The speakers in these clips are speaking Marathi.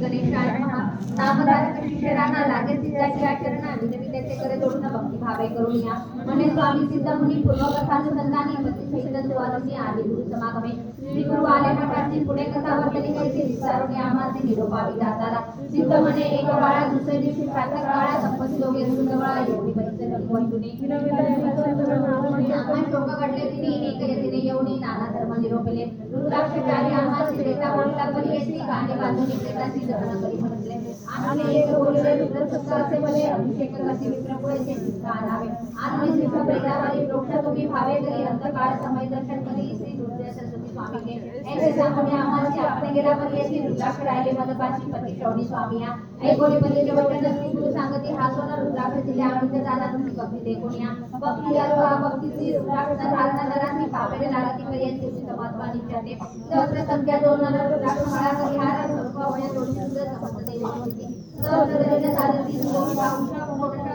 गणेशाय नमः नामधारक शिष्यराना लागे सिद्धाची आचरणा विनवितेचे करे जोडून भक्ती भावे करून या म्हणे स्वामी सिद्ध मुनी पूर्वकथाच संतानी पती सहित सुवासिनी आदी गुरु समागमे श्री गुरु आले मठाची पुढे कथा वर्तनी कैसी विचारून आम्हाचे निरोपावी दाताला सिद्ध म्हणे एक बाळा दुसऱ्या दिवशी प्रातः काळा संपत्ती दोघे सुंदरबाळा एवढी परिस्थिती वैतुनी आम्हा शोक घडले तिने एक येतिने एवढी नाना धर्म निरोपले रुद्राक्षाचार्य आम्हाची देता बोलता परी येती गाणे बांधून देताची जतन करी म्हटले आणि एक बोलले रुद्रसत्ता असे भले अभिषेक करते विप्रपुढेचे स्थान आवे आणि श्री प्रेतावारी वृक्ष तुम्ही भावे करी अंतकाळ समय दर्शन करी श्री दुर्जय सरस्वती स्वामी के ऐसे सांगणे आम्हाची आपण गेला परी येती रुद्राक्ष राहिले मदपाची पती श्रवणी स्वामी या ऐकोली परी जे वचन श्री गुरु सांगती हा सोना रुद्राक्ष दिले आम्ही जाना तुम्ही भक्ती देखून या भक्ती या भक्तीची रुद्राक्ष धारणा नरांनी पापेने लागती परी येती परमात्मा नित्याते सहस्र संख्या दोन नर रुद्राक्ष माळा करी हार सर्व होणे दोन सुंदर समस्त देवी सहस्र साधती दोन उषा मोठा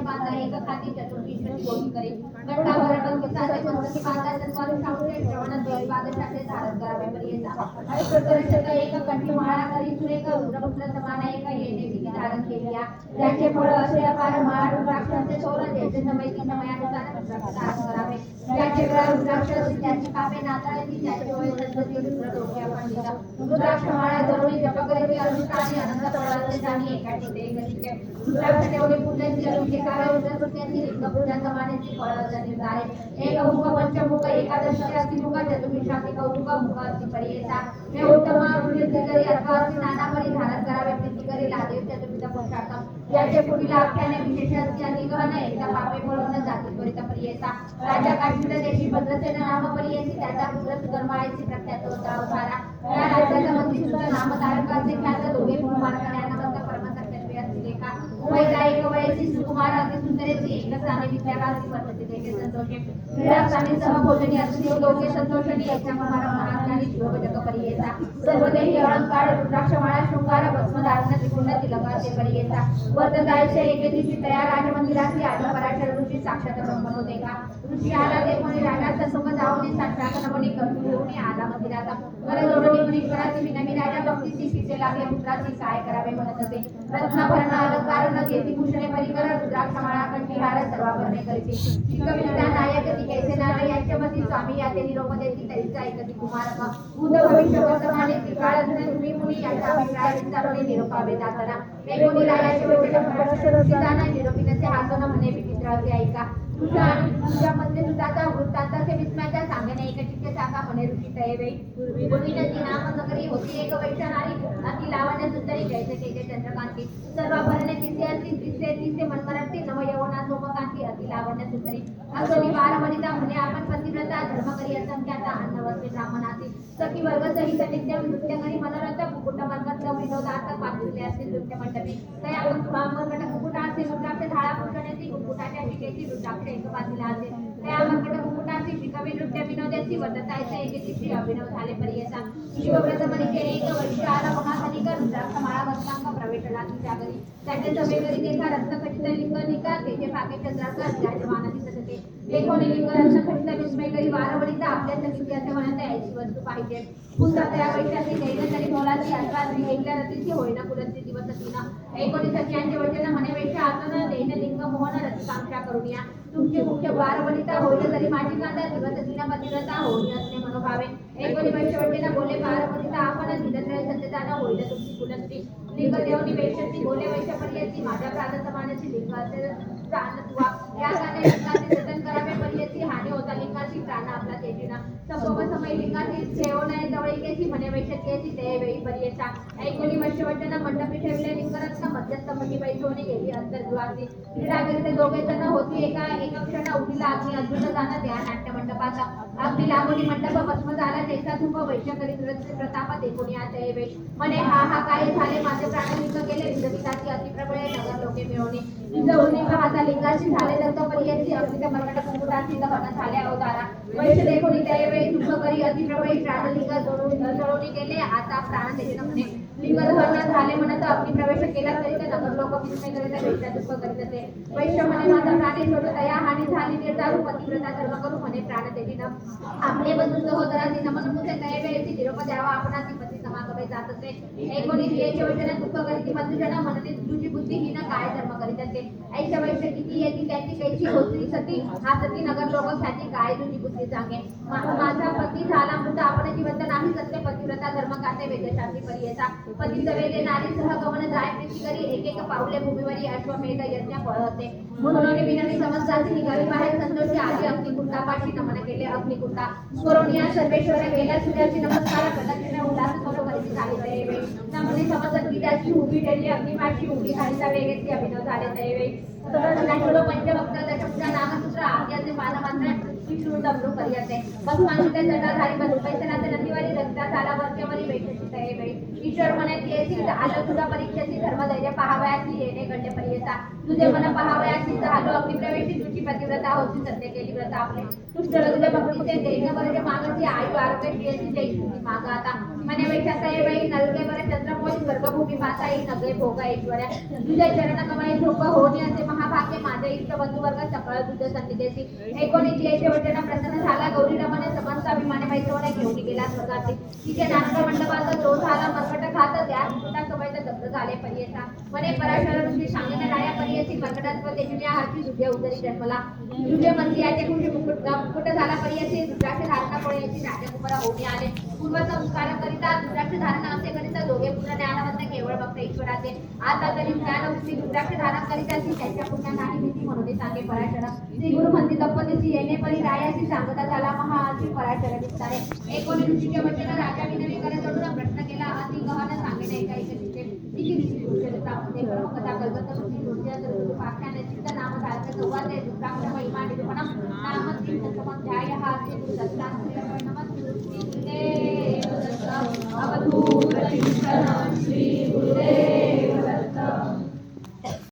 बांधा एक खाती चतुर्थी गोष्टी करे घंटाभर टंकिताचे चतुर्थी बांधा तत्वार शास्त्रे श्रवण द्वैत पादशास्त्रे धारण करावे पर्यंत आणि प्रकर्षक एक कंठी माळा करी सुरेख रुद्रपुत्र समान एक येणे विधी धारण केली त्याचे फळ असे अपार माळा रुद्राक्षांचे सौर ज्याचे समय ती समयानुसार रुद्राक्ष धारण करावे त्याचे फळ रुद्राक्ष त्याची कापे नाताळाची त्याचे वय सरस्वती रुद्र डोके आपण दिला रुद्राक्ष माळा जरुरी जप करीत अनुष्ठानी अनंत फळांचे जाणी एका ठिकाणी रुद्राक्ष तेवढे पुण्याची अनुष्ठान रुद्रपुत्राची लिंगपूजा समानेची फळांचे निर्धारे एक मुख पंचमुख एकादशी अतिमुख चतुर्विशाती कौतुक मुख अति परियेता हे उत्तम वृद्धी करी अथवा अति नाना परी धारण करावे प्रीती करी लादेव चतुर्विध पुरुषार्थम याचे पुढील आख्याने विशेष असते निगमन एकदा पापे पळवून जाती त्वरित परियेता राजा काश्मीर देशी भद्रसेन नाम परियेती त्याचा पुत्र सुधर्माळेची प्रख्यात होता अवतारा या राज्याचा मंत्री सुद्धा नामधारकाचे ख्यात दोघे कुमारकन्यांना परमसत्य असते का उभयता एक वयसी सुकुमार अति सुंदरेची एकच आणि विद्यावासी पद्धती देखे संतोषे क्रीडास्थानी सहभोजनी असते दोघे संतोषणी याच्या कुमार महाराजांनी शिवभजक परियेता सर्वदेही अलंकार रुद्राक्षमाळा शृंगार भस्मधारण त्रिपुंड तिलकाचे परियेता वर्त जायचे एके दिवशी तया राजमंदिराची आधी पराशर ऋषी साक्षात ब्रह्मन होते का ऋषी आला ते म्हणे राजाचा समज आवणे साक्षात करून घेऊन आला मंदिराचा वर जोडणी मुनीश्वराची विनमी राजा भक्तीची शिचे लागले पुत्राची काय करावे म्हणत असे रत्नाभरण अलंकार न घेती भूषणे परिकर रुद्राक्षमाळा कंठीहार सर्वाभरणे करीती शिकविता नायक ती कैसे नारायण यांच्या मती स्वामी याचे निरोप देती तरीचा ऐकती कुमारक भूत भविष्य वर्तमाने त्रिकाळ तुम्ही मुनी यांचा अभिप्राय विचारणे निरोपावे जाताना एकूणी रायाचे वचन परस्पर सीताना निरोपितचे हातोन म्हणे विचित्र असे ऐका तुझ्या आणि तुझ्या मध्ये सुताचा वृत्तांताचे विस्मयाच्या सांगणे एकचित्ते सांगा म्हणे ऋषी तयवेळी गोविंदची नाम नगरी होती एक वैष्णनारी अति लावण्य सुंदरी जैसे तेजे चंद्रकांती सर्वाभरणे तिथे असती तिथे मनमराठी नव यवना सोमकांती अति लावण्य सुंदरी अगदी बार वनिता म्हणे आपण पतिव्रता धर्मकरी असंख्याता अन्नवस्ते ब्राह्मणाती सखी वर्ग सहित नित्य नृत्य करी मनोरथ कुकुट मर्गत विनोदार्थ पाठवले असते नृत्य मंडपी तया मर्गट कुकुटाचे रुद्राक्ष झाडा पुरुषाची कुकुटाच्या शिकेची रुद्राक्ष एक बाजूला असे त्या मर्गट कुकुटाची शिकवी नृत्य विनोदाची वर्ततायचे एकेची अभिनव झाले पर्यंत शिवव्रत मनीचे एक वर्ष आला महासनिक रुद्राक्ष माळा वस्तांग प्रवेशला तिच्या घरी त्याचे सभेकरी देखा रत्नखचित लिंग निका तेथे पाके चंद्राचा विराजमान दिसते एकोणी लिंग रत्नखचित विस्मयकरी वारवडीचा आपल्या सखीची असे म्हणत यायची वस्तू पाहिजे पुन्हा त्या वैशाची दैन तरी मोलाची अथवा एकल्या रतीची होईना पुरस्ती दिवस तीन एकोणी सख्यांचे वचन म्हणे वेशा आतून दैन लिंग मोहन रतिकांक्षा करून या तुमची मुख्य वारवडीचा होईल तरी माझी कांदा दिवस तीन पतिव्रता होईल असणे मनोभावे एकोणी वैश्यवटीला बोले वारवडीचा आपण दिनत्रय सत्यताना होईल तुमची कुलस्त्री लिंग देवनी वैश्यती बोले वैश्यपर्यंती माझ्या प्राण समानाची लिंग असेल प्राण तुवा या काने लिंगाचे जतन करावे पर्यंती हानी होता लिंगाची प्राण आपला तेजीना संभव समय लिंगाची ठेवणे जवळीकेची म्हणे वैश्यतेची देवेळी पर्यंता ऐकोनी वैश्यवटना मंडपी ठेवले लिंगरत्न मध्यस्थपती बैठवणे गेली अंतर्द्वासी क्रीडागरीते दोघे जण होती एका क्षण उठीला अग्नी अद्भुत जाणं त्या नाट्य मंडपाचा अगदी लागोनी मंडप भस्म झाला त्याचा धूप वैश्य करीत प्रताप देखून या देवे म्हणे हा काय झाले माझे प्राणलिंग गेले विदविताची अतिप्रबळे नगर लोके मिळवणे विजवणी पाहता लिंगाची झाले दत्तपर्यंती अगदी मर्कट कुकुटाची दहन झाले अवतारा वैश्य देखून त्यावेळी दुःख करी अतिप्रबळे प्राणलिंग जळवणी गेले आता प्राण देते म्हणे लिंग दहन झाले म्हणत अग्नी प्रवेश केला तरी ते नगर लोक विस्मय करीत वैश्य दुःख करीत असे वैश्य म्हणे माझा प्राणी सोडू दया हानी झाली निर्दारू पतिव्रता धर्म करू म्हणे प्राण देतीन आपले बंधू सहोदरांनी नमन मुझे त्यावेळी निरोप द्यावा आपणाची पती समागमे जात असे. 19 याच्या वचने दुःख करीती मनुष्याला म्हणते तुझी बुद्धी ही ना काय धर्म करीत असते. ऐशा वैश्य किती येती त्याची कैची होती सती हा सती नगर लोक साठी काय तुझी बुद्धी सांगे. माझा पती झाला मृत आपण जिवंत नाही सत्य पतिव्रता धर्म काते वेद शांती परियेचा पती वेदे नारी सह गमन जाय प्रीती करी एक एक पाऊले भूमीवरी अश्वमेध यज्ञ फळ होते. म्हणून विनवी समजताची निघाली बाहेर संतोषी आधी अग्निकुंडापाशी नमन केले अग्निकुंडा करोनिया सर्वेश्वर गेल्या सूर्याची नमस्कार प्रदक्षिणा उल्हास करो करीत झाले तैवे नमने समजत की त्याची उभी ठेवली अग्निपाशी उभी खालीचा वेगेची अभिनव झाले तैवे सदर पंचभक्त दशमुखा नामसूत्र आज्ञाचे पानमात्र विष्णू डमरू पर्यंते भगवानच्या जटाधारी बंधू पैसनाथ नदीवारी रक्ता झाला वरच्यावरी बैठकी तैवे ईश्वर म्हणे येथील आलं तुझा परीक्षेची धर्मधैर्य पहावयाची येणे गंडे पर्यंता तुझे मन पहावयाची झालो अग्निप्रवेशी तुझी पतिव्रता होती सत्य केली व्रत आपले तुझ्या तुझ्या भक्तीचे दैन्य बरे मागची आयु आरोग्य प्रियची जय माग आता मने वैशाखाय वै नलगे बरे चंद्रमोळी स्वर्गभूमी पासाई नगे भोगा ऐश्वर्या तुझे चरण कमळे झोप होणे असे महाभाग्य माझे इष्ट बंधू वर्ग सकळ तुझे सन्निधेसी 19 याचे वचन प्रसन्न झाला गौरी रमणे समस्त अभिमाने वैष्णवने घेऊन गेला स्वर्गाचे तिथे नाट्य मंडपात जो झाला मरकट खात त्या सुद्धा कवयत दग्ध झाले पर्यंता मने पराशर ऋषी सांगणे राया पर्यंती मरकटात व तेजुन्या हाती तुझे उदरी जन्मला तुझे मंत्री याचे कुठे मुकुट झाला पर्यंती रुद्राक्ष धारणा पळयाची राजकुमार होऊन आले पूर्व संस्कार करिता रुद्राक्ष धारणा असे करिता दोघे पुत्र ज्ञानवंत केवळ भक्त ईश्वराचे आता तरी ज्ञान वृत्ती रुद्राक्ष धारण करिता ती त्यांच्या पुण्या नाही भीती म्हणून सांगे पराशर श्री गुरु मंदिर दंपतीची येणे परी रायाची सांगता झाला महाआरती पराशर विस्तारे 19 ऋषीचे वचन राजा विनवी करे जोडून प्रश्न केला अति गहन सांगणे ऐकायचे तिथे तिची ऋषी पुरुषता ते कथा कल्पत ऋषी ऋषी पाख्याने चित्त नाम धारक संवादे रुद्राक्ष महिमा निरूपणम नाम तीन समध्याय हा श्री गुरु दत्तांत